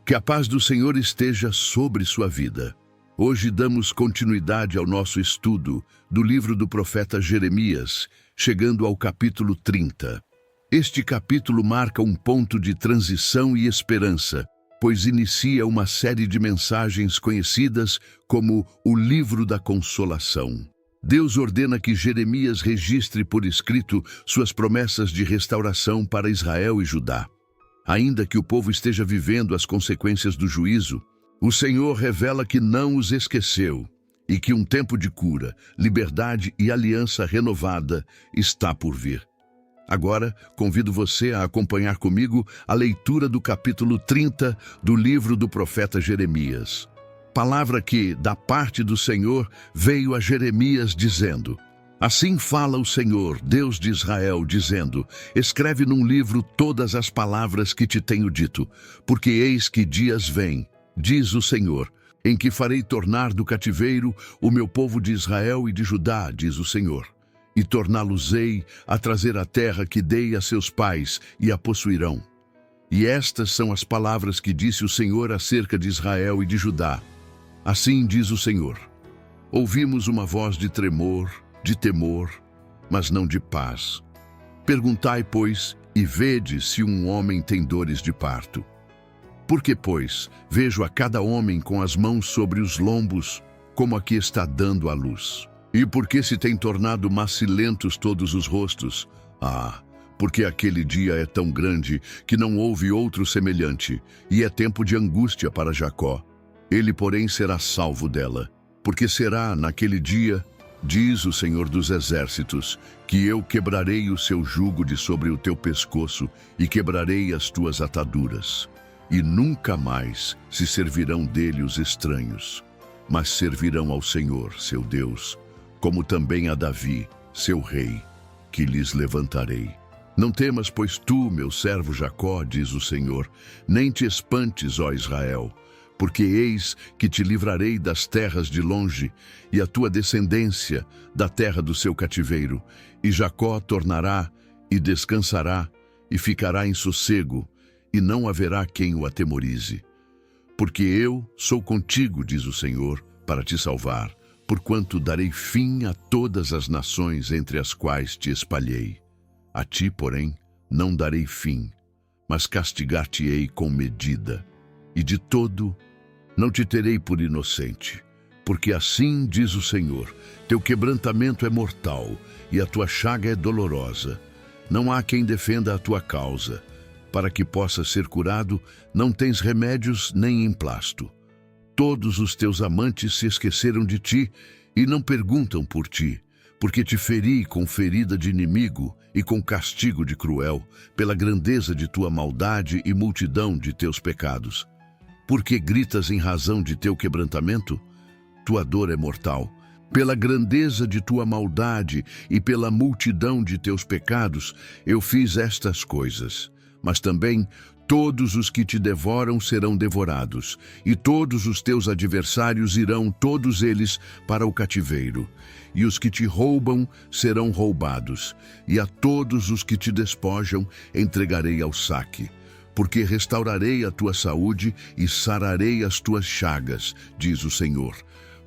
Que a paz do Senhor esteja sobre sua vida. Hoje damos continuidade ao nosso estudo do livro do profeta Jeremias, chegando ao capítulo 30. Este capítulo marca um ponto de transição e esperança, pois inicia uma série de mensagens conhecidas como o Livro da Consolação. Deus ordena que Jeremias registre por escrito suas promessas de restauração para Israel e Judá. Ainda que o povo esteja vivendo as consequências do juízo, o Senhor revela que não os esqueceu e que um tempo de cura, liberdade e aliança renovada está por vir. Agora, convido você a acompanhar comigo a leitura do capítulo 30 do livro do profeta Jeremias. Palavra que, da parte do Senhor, veio a Jeremias dizendo: Assim fala o Senhor, Deus de Israel, dizendo: Escreve num livro todas as palavras que te tenho dito, porque eis que dias vêm, diz o Senhor, em que farei tornar do cativeiro o meu povo de Israel e de Judá, diz o Senhor, e torná-los-ei a trazer a terra que dei a seus pais, e a possuirão. E estas são as palavras que disse o Senhor acerca de Israel e de Judá. Assim diz o Senhor: Ouvimos uma voz de tremor, de temor, mas não de paz. Perguntai, pois, e vede se um homem tem dores de parto. Porque, pois, vejo a cada homem com as mãos sobre os lombos, como aqui está dando à luz. E porque se tem tornado macilentos todos os rostos? Porque aquele dia é tão grande que não houve outro semelhante, e é tempo de angústia para Jacó. Ele, porém, será salvo dela, porque será naquele dia, diz o Senhor dos Exércitos, que eu quebrarei o seu jugo de sobre o teu pescoço e quebrarei as tuas ataduras. E nunca mais se servirão dele os estranhos, mas servirão ao Senhor, seu Deus, como também a Davi, seu rei, que lhes levantarei. Não temas, pois tu, meu servo Jacó, diz o Senhor, nem te espantes, ó Israel, porque eis que te livrarei das terras de longe, e a tua descendência da terra do seu cativeiro. E Jacó tornará, e descansará, e ficará em sossego, e não haverá quem o atemorize. Porque eu sou contigo, diz o Senhor, para te salvar, porquanto darei fim a todas as nações entre as quais te espalhei. A ti, porém, não darei fim, mas castigar-te-ei com medida. E de todo não te terei por inocente, porque assim diz o Senhor: teu quebrantamento é mortal, e a tua chaga é dolorosa. Não há quem defenda a tua causa. Para que possa ser curado, não tens remédios nem emplasto. Todos os teus amantes se esqueceram de ti, e não perguntam por ti, porque te feri com ferida de inimigo e com castigo de cruel, pela grandeza de tua maldade e multidão de teus pecados. Porque gritas em razão de teu quebrantamento? Tua dor é mortal. Pela grandeza de tua maldade e pela multidão de teus pecados, eu fiz estas coisas. Mas também todos os que te devoram serão devorados, e todos os teus adversários irão, todos eles, para o cativeiro. E os que te roubam serão roubados, e a todos os que te despojam entregarei ao saque. Porque restaurarei a tua saúde e sararei as tuas chagas, diz o Senhor.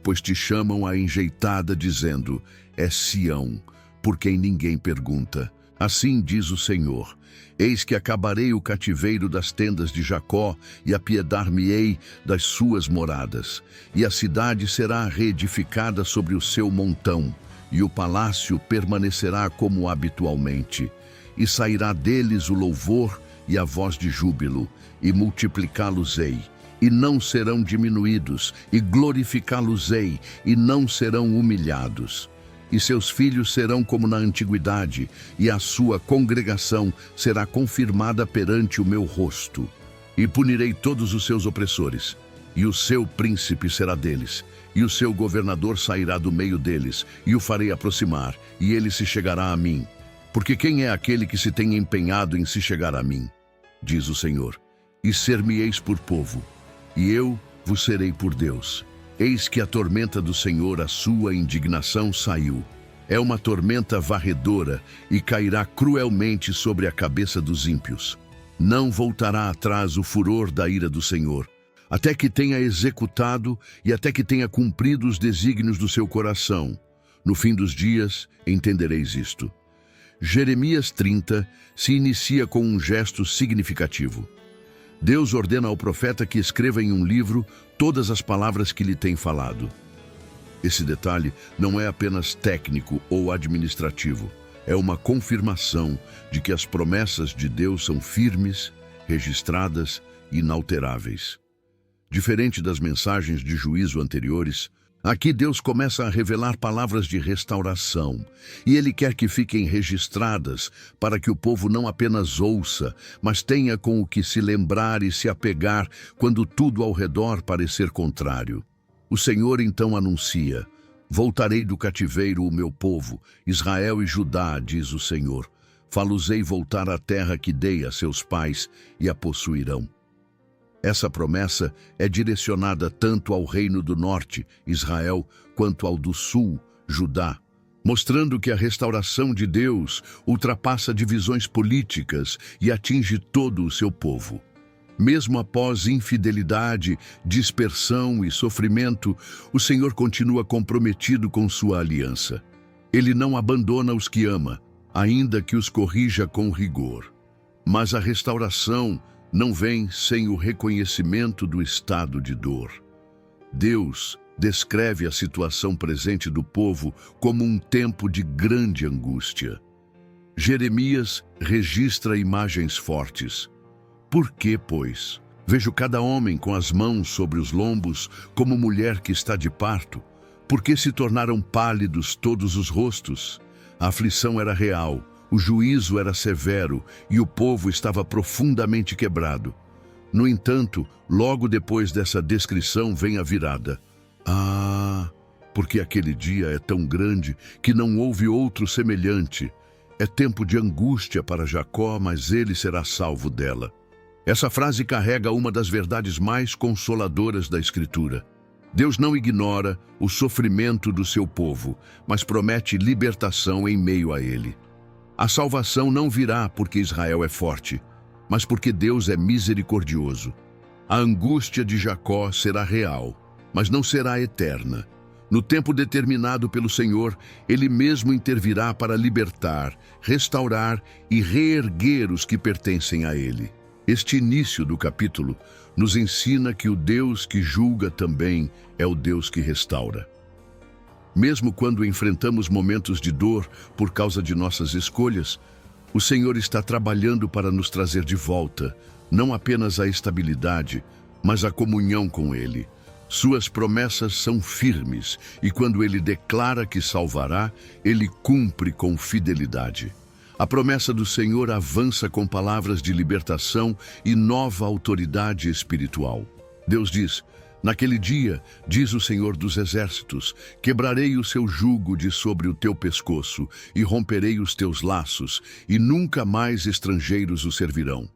Pois te chamam a enjeitada, dizendo: é Sião, por quem ninguém pergunta. Assim diz o Senhor: eis que acabarei o cativeiro das tendas de Jacó e apiedar-me-ei das suas moradas. E a cidade será reedificada sobre o seu montão, e o palácio permanecerá como habitualmente. E sairá deles o louvor e a voz de júbilo, e multiplicá-los-ei, e não serão diminuídos, e glorificá-los-ei, e não serão humilhados. E seus filhos serão como na antiguidade, e a sua congregação será confirmada perante o meu rosto. E punirei todos os seus opressores, e o seu príncipe será deles, e o seu governador sairá do meio deles, e o farei aproximar, e ele se chegará a mim. Porque quem é aquele que se tem empenhado em se chegar a mim? Diz o Senhor: e ser-me-eis por povo, e eu vos serei por Deus. Eis que a tormenta do Senhor, a sua indignação, saiu. É uma tormenta varredora e cairá cruelmente sobre a cabeça dos ímpios. Não voltará atrás o furor da ira do Senhor, até que tenha executado e até que tenha cumprido os desígnios do seu coração. No fim dos dias, entendereis isto. Jeremias 30 se inicia com um gesto significativo. Deus ordena ao profeta que escreva em um livro todas as palavras que lhe tem falado. Esse detalhe não é apenas técnico ou administrativo, é uma confirmação de que as promessas de Deus são firmes, registradas e inalteráveis. Diferente das mensagens de juízo anteriores, aqui Deus começa a revelar palavras de restauração, e Ele quer que fiquem registradas para que o povo não apenas ouça, mas tenha com o que se lembrar e se apegar quando tudo ao redor parecer contrário. O Senhor então anuncia: voltarei do cativeiro o meu povo, Israel e Judá, diz o Senhor. Fá-los-ei voltar à terra que dei a seus pais e a possuirão. Essa promessa é direcionada tanto ao reino do norte, Israel, quanto ao do sul, Judá, mostrando que a restauração de Deus ultrapassa divisões políticas e atinge todo o seu povo. Mesmo após infidelidade, dispersão e sofrimento, o Senhor continua comprometido com sua aliança. Ele não abandona os que ama, ainda que os corrija com rigor. Mas a restauração não vem sem o reconhecimento do estado de dor. Deus descreve a situação presente do povo como um tempo de grande angústia. Jeremias registra imagens fortes. Por que, pois? Vejo cada homem com as mãos sobre os lombos, como mulher que está de parto. Por que se tornaram pálidos todos os rostos? A aflição era real, o juízo era severo e o povo estava profundamente quebrado. No entanto, logo depois dessa descrição vem a virada. Porque aquele dia é tão grande que não houve outro semelhante. É tempo de angústia para Jacó, mas ele será salvo dela. Essa frase carrega uma das verdades mais consoladoras da Escritura. Deus não ignora o sofrimento do seu povo, mas promete libertação em meio a ele. A salvação não virá porque Israel é forte, mas porque Deus é misericordioso. A angústia de Jacó será real, mas não será eterna. No tempo determinado pelo Senhor, Ele mesmo intervirá para libertar, restaurar e reerguer os que pertencem a Ele. Este início do capítulo nos ensina que o Deus que julga também é o Deus que restaura. Mesmo quando enfrentamos momentos de dor por causa de nossas escolhas, o Senhor está trabalhando para nos trazer de volta, não apenas a estabilidade, mas a comunhão com Ele. Suas promessas são firmes e quando Ele declara que salvará, Ele cumpre com fidelidade. A promessa do Senhor avança com palavras de libertação e nova autoridade espiritual. Deus diz: naquele dia, diz o Senhor dos Exércitos, quebrarei o seu jugo de sobre o teu pescoço e romperei os teus laços, e nunca mais estrangeiros o servirão.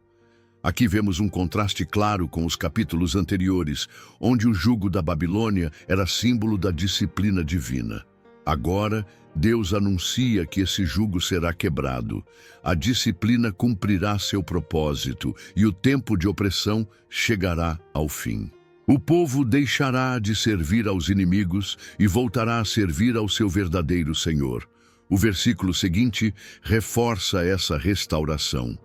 Aqui vemos um contraste claro com os capítulos anteriores, onde o jugo da Babilônia era símbolo da disciplina divina. Agora, Deus anuncia que esse jugo será quebrado. A disciplina cumprirá seu propósito e o tempo de opressão chegará ao fim. O povo deixará de servir aos inimigos e voltará a servir ao seu verdadeiro Senhor. O versículo seguinte reforça essa restauração.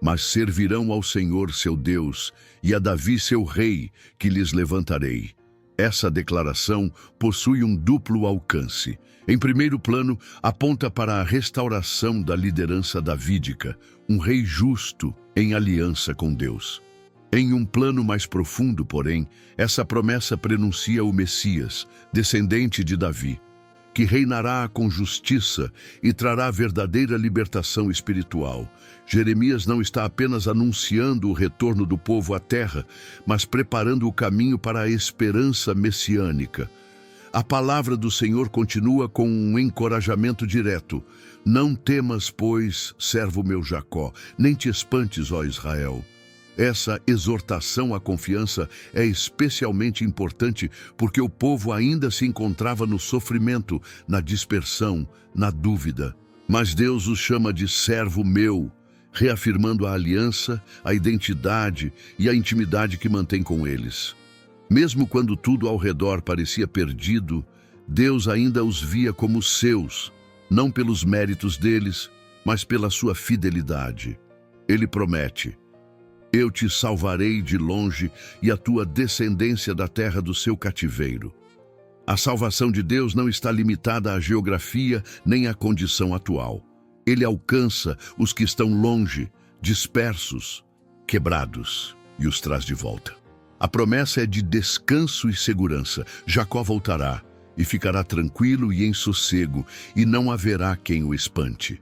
Mas servirão ao Senhor seu Deus e a Davi seu rei, que lhes levantarei. Essa declaração possui um duplo alcance. Em primeiro plano, aponta para a restauração da liderança davídica, um rei justo em aliança com Deus. Em um plano mais profundo, porém, essa promessa prenuncia o Messias, descendente de Davi, que reinará com justiça e trará verdadeira libertação espiritual. Jeremias não está apenas anunciando o retorno do povo à terra, mas preparando o caminho para a esperança messiânica. A palavra do Senhor continua com um encorajamento direto. Não temas, pois, servo meu Jacó, nem te espantes, ó Israel. Essa exortação à confiança é especialmente importante porque o povo ainda se encontrava no sofrimento, na dispersão, na dúvida. Mas Deus os chama de servo meu. reafirmando a aliança, a identidade e a intimidade que mantém com eles. Mesmo quando tudo ao redor parecia perdido, Deus ainda os via como seus, não pelos méritos deles, mas pela sua fidelidade. Ele promete: eu te salvarei de longe e a tua descendência da terra do seu cativeiro. A salvação de Deus não está limitada à geografia nem à condição atual. Ele alcança os que estão longe, dispersos, quebrados, e os traz de volta. A promessa é de descanso e segurança. Jacó voltará e ficará tranquilo e em sossego, e não haverá quem o espante.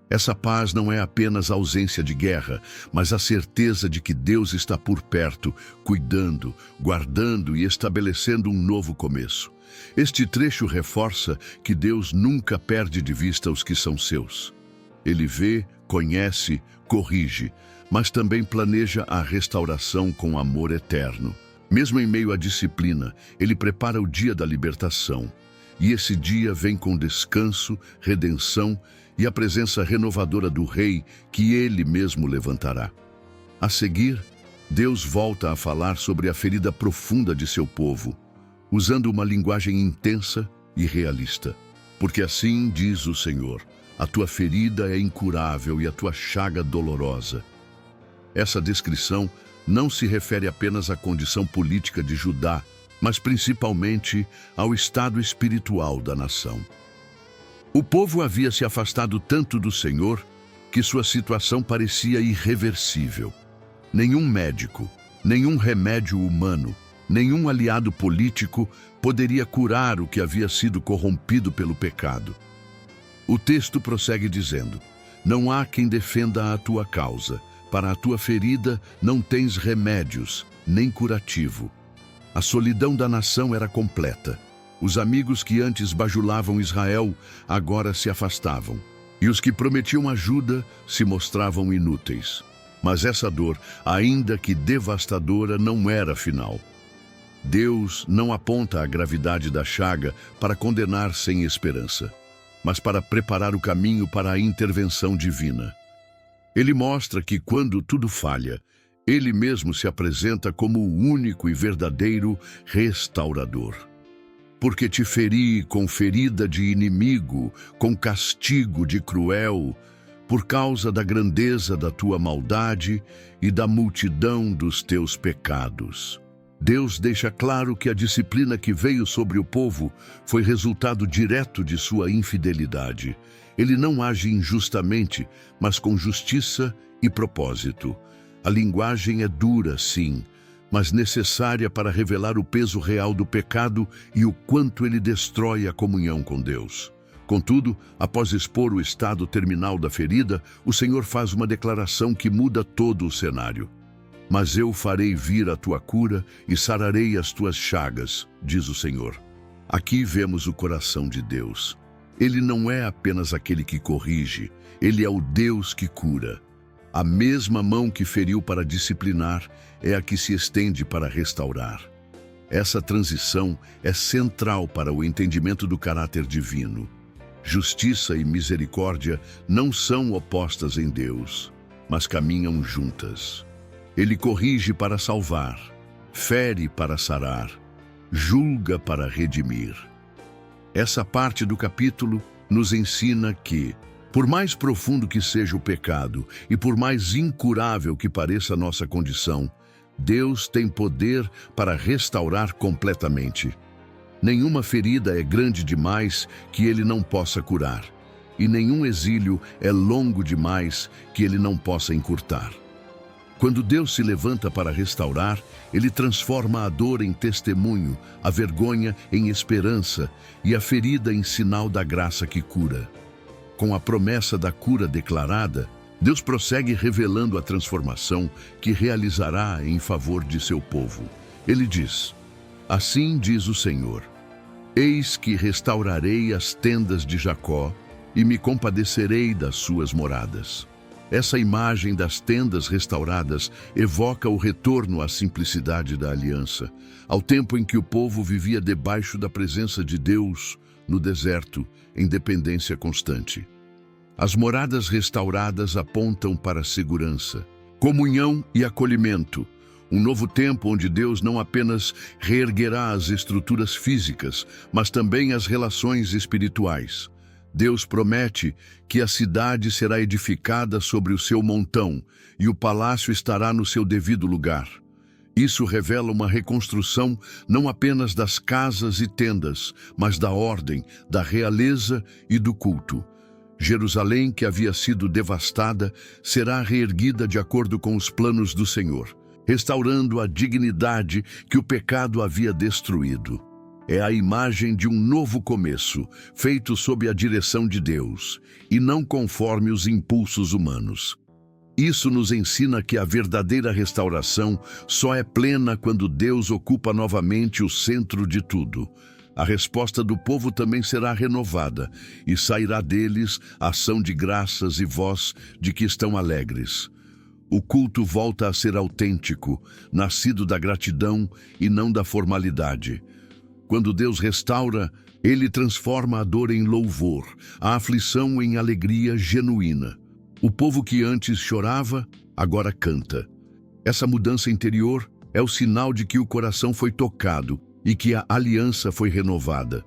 Essa paz não é apenas a ausência de guerra, mas a certeza de que Deus está por perto, cuidando, guardando e estabelecendo um novo começo. Este trecho reforça que Deus nunca perde de vista os que são seus. Ele vê, conhece, corrige, mas também planeja a restauração com amor eterno. Mesmo em meio à disciplina, Ele prepara o dia da libertação. E esse dia vem com descanso, redenção e a presença renovadora do Rei que Ele mesmo levantará. A seguir, Deus volta a falar sobre a ferida profunda de seu povo, usando uma linguagem intensa e realista. Porque assim diz o Senhor: a tua ferida é incurável e a tua chaga dolorosa. Essa descrição não se refere apenas à condição política de Judá, mas principalmente ao estado espiritual da nação. O povo havia se afastado tanto do Senhor que sua situação parecia irreversível. Nenhum médico, nenhum remédio humano, nenhum aliado político poderia curar o que havia sido corrompido pelo pecado. O texto prossegue dizendo: não há quem defenda a tua causa. Para a tua ferida não tens remédios, nem curativo. A solidão da nação era completa. Os amigos que antes bajulavam Israel agora se afastavam. E os que prometiam ajuda se mostravam inúteis. Mas essa dor, ainda que devastadora, não era final. Deus não aponta a gravidade da chaga para condenar sem esperança, mas para preparar o caminho para a intervenção divina. Ele mostra que quando tudo falha, Ele mesmo se apresenta como o único e verdadeiro restaurador. Porque te feri com ferida de inimigo, com castigo de cruel, por causa da grandeza da tua maldade e da multidão dos teus pecados. Deus deixa claro que a disciplina que veio sobre o povo foi resultado direto de sua infidelidade. Ele não age injustamente, mas com justiça e propósito. A linguagem é dura, sim, mas necessária para revelar o peso real do pecado e o quanto ele destrói a comunhão com Deus. Contudo, após expor o estado terminal da ferida, o Senhor faz uma declaração que muda todo o cenário. Mas eu farei vir a tua cura e sararei as tuas chagas, diz o Senhor. Aqui vemos o coração de Deus. Ele não é apenas aquele que corrige, Ele é o Deus que cura. A mesma mão que feriu para disciplinar é a que se estende para restaurar. Essa transição é central para o entendimento do caráter divino. Justiça e misericórdia não são opostas em Deus, mas caminham juntas. Ele corrige para salvar, fere para sarar, julga para redimir. Essa parte do capítulo nos ensina que, por mais profundo que seja o pecado e por mais incurável que pareça a nossa condição, Deus tem poder para restaurar completamente. Nenhuma ferida é grande demais que Ele não possa curar, e nenhum exílio é longo demais que Ele não possa encurtar. Quando Deus se levanta para restaurar, Ele transforma a dor em testemunho, a vergonha em esperança e a ferida em sinal da graça que cura. Com a promessa da cura declarada, Deus prossegue revelando a transformação que realizará em favor de seu povo. Ele diz: assim diz o Senhor: eis que restaurarei as tendas de Jacó e me compadecerei das suas moradas. Essa imagem das tendas restauradas evoca o retorno à simplicidade da aliança, ao tempo em que o povo vivia debaixo da presença de Deus, no deserto, em dependência constante. As moradas restauradas apontam para a segurança, comunhão e acolhimento. Um novo tempo onde Deus não apenas reerguerá as estruturas físicas, mas também as relações espirituais. Deus promete que a cidade será edificada sobre o seu montão e o palácio estará no seu devido lugar. Isso revela uma reconstrução não apenas das casas e tendas, mas da ordem, da realeza e do culto. Jerusalém, que havia sido devastada, será reerguida de acordo com os planos do Senhor, restaurando a dignidade que o pecado havia destruído. É a imagem de um novo começo, feito sob a direção de Deus, e não conforme os impulsos humanos. Isso nos ensina que a verdadeira restauração só é plena quando Deus ocupa novamente o centro de tudo. A resposta do povo também será renovada, e sairá deles ação de graças e voz de que estão alegres. O culto volta a ser autêntico, nascido da gratidão e não da formalidade. Quando Deus restaura, Ele transforma a dor em louvor, a aflição em alegria genuína. O povo que antes chorava, agora canta. Essa mudança interior é o sinal de que o coração foi tocado e que a aliança foi renovada.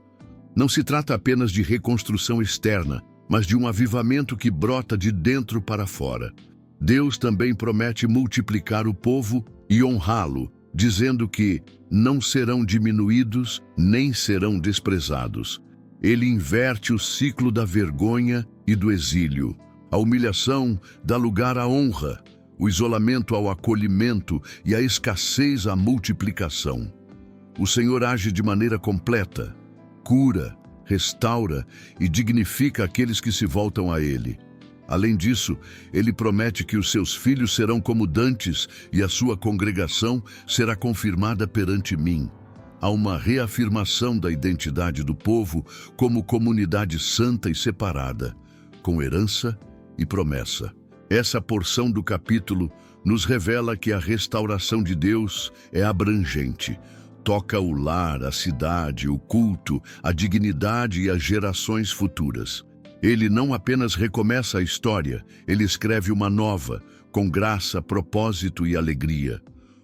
Não se trata apenas de reconstrução externa, mas de um avivamento que brota de dentro para fora. Deus também promete multiplicar o povo e honrá-lo, dizendo que não serão diminuídos nem serão desprezados. Ele inverte o ciclo da vergonha e do exílio. A humilhação dá lugar à honra, o isolamento ao acolhimento e a escassez à multiplicação. O Senhor age de maneira completa, cura, restaura e dignifica aqueles que se voltam a Ele. Além disso, Ele promete que os seus filhos serão como dantes e a sua congregação será confirmada perante mim. Há uma reafirmação da identidade do povo como comunidade santa e separada, com herança e promessa. Essa porção do capítulo nos revela que a restauração de Deus é abrangente. Toca o lar, a cidade, o culto, a dignidade e as gerações futuras. Ele não apenas recomeça a história, ele escreve uma nova, com graça, propósito e alegria.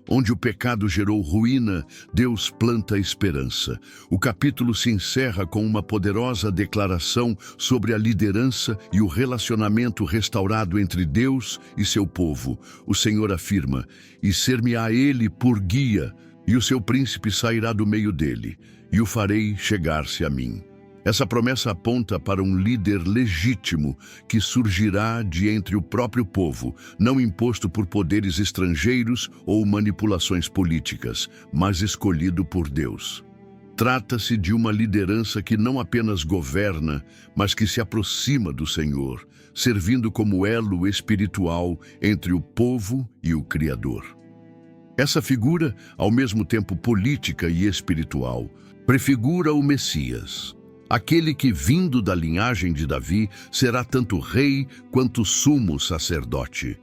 Onde o pecado gerou ruína, Deus planta esperança. O capítulo se encerra com uma poderosa declaração sobre a liderança e o relacionamento restaurado entre Deus e seu povo. O Senhor afirma: "E ser-me-á ele por guia, e o seu príncipe sairá do meio dele, e o farei chegar-se a mim." Essa promessa aponta para um líder legítimo que surgirá de entre o próprio povo, não imposto por poderes estrangeiros ou manipulações políticas, mas escolhido por Deus. Trata-se de uma liderança que não apenas governa, mas que se aproxima do Senhor, servindo como elo espiritual entre o povo e o Criador. Essa figura, ao mesmo tempo política e espiritual, prefigura o Messias. Aquele que, vindo da linhagem de Davi, será tanto rei quanto sumo sacerdote.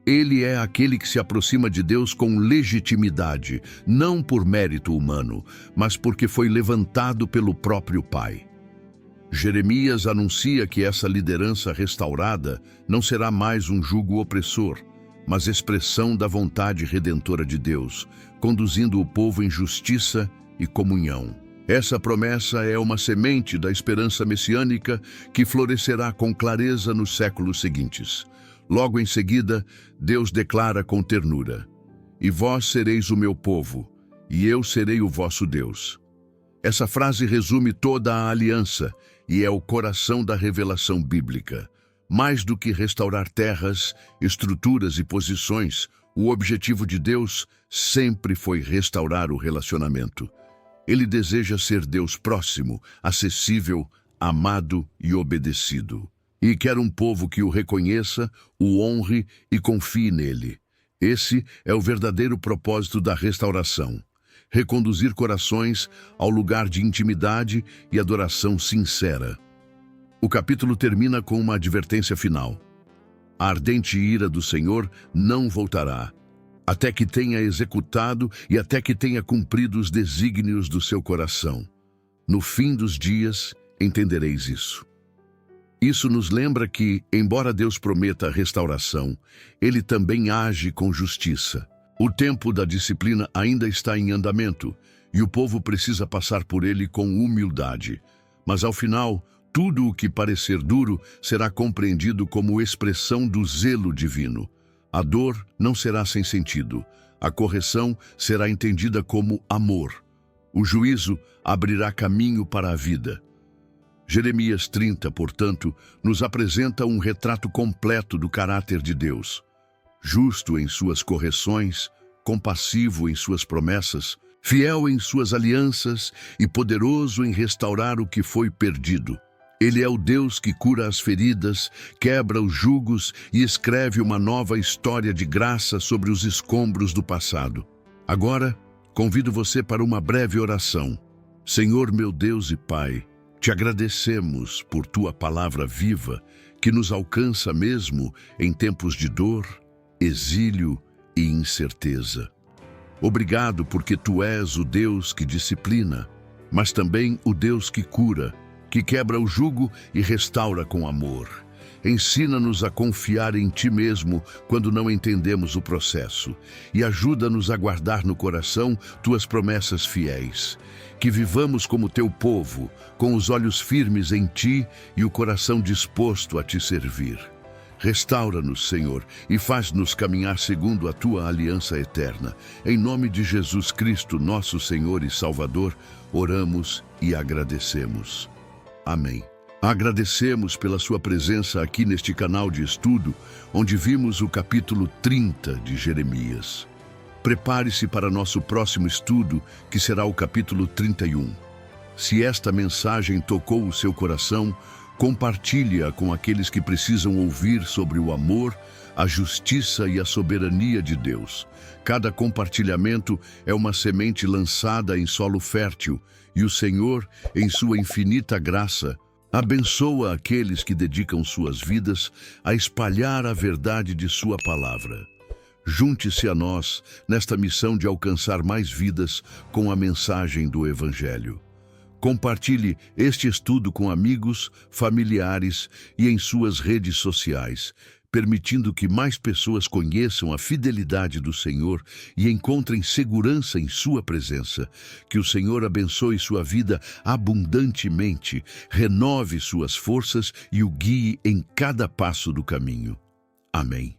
Ele é aquele que se aproxima de Deus com legitimidade, não por mérito humano, mas porque foi levantado pelo próprio Pai. Jeremias anuncia que essa liderança restaurada não será mais um jugo opressor, mas expressão da vontade redentora de Deus, conduzindo o povo em justiça e comunhão. Essa promessa é uma semente da esperança messiânica que florescerá com clareza nos séculos seguintes. Logo em seguida, Deus declara com ternura: "E vós sereis o meu povo, e eu serei o vosso Deus." Essa frase resume toda a aliança e é o coração da revelação bíblica. Mais do que restaurar terras, estruturas e posições, o objetivo de Deus sempre foi restaurar o relacionamento. Ele deseja ser Deus próximo, acessível, amado e obedecido. E quer um povo que o reconheça, o honre e confie nele. Esse é o verdadeiro propósito da restauração: reconduzir corações ao lugar de intimidade e adoração sincera. O capítulo termina com uma advertência final: a ardente ira do Senhor não voltará, até que tenha executado e até que tenha cumprido os desígnios do seu coração. No fim dos dias, entendereis isso. Isso nos lembra que, embora Deus prometa a restauração, Ele também age com justiça. O tempo da disciplina ainda está em andamento e o povo precisa passar por ele com humildade. Mas ao final, tudo o que parecer duro será compreendido como expressão do zelo divino. A dor não será sem sentido. A correção será entendida como amor. O juízo abrirá caminho para a vida. Jeremias 30, portanto, nos apresenta um retrato completo do caráter de Deus. Justo em suas correções, compassivo em suas promessas, fiel em suas alianças e poderoso em restaurar o que foi perdido. Ele é o Deus que cura as feridas, quebra os jugos e escreve uma nova história de graça sobre os escombros do passado. Agora, convido você para uma breve oração. Senhor meu Deus e Pai, te agradecemos por tua palavra viva, que nos alcança mesmo em tempos de dor, exílio e incerteza. Obrigado porque tu és o Deus que disciplina, mas também o Deus que cura, que quebra o jugo e restaura com amor. Ensina-nos a confiar em ti mesmo quando não entendemos o processo e ajuda-nos a guardar no coração tuas promessas fiéis. Que vivamos como teu povo, com os olhos firmes em ti e o coração disposto a te servir. Restaura-nos, Senhor, e faz-nos caminhar segundo a tua aliança eterna. Em nome de Jesus Cristo, nosso Senhor e Salvador, oramos e agradecemos. Amém. Agradecemos pela sua presença aqui neste canal de estudo, onde vimos o capítulo 30 de Jeremias. Prepare-se para nosso próximo estudo, que será o capítulo 31. Se esta mensagem tocou o seu coração, compartilhe-a com aqueles que precisam ouvir sobre o amor, a justiça e a soberania de Deus. Cada compartilhamento é uma semente lançada em solo fértil, e o Senhor, em sua infinita graça, abençoa aqueles que dedicam suas vidas a espalhar a verdade de sua palavra. Junte-se a nós nesta missão de alcançar mais vidas com a mensagem do Evangelho. Compartilhe este estudo com amigos, familiares e em suas redes sociais, permitindo que mais pessoas conheçam a fidelidade do Senhor e encontrem segurança em sua presença. Que o Senhor abençoe sua vida abundantemente, renove suas forças e o guie em cada passo do caminho. Amém.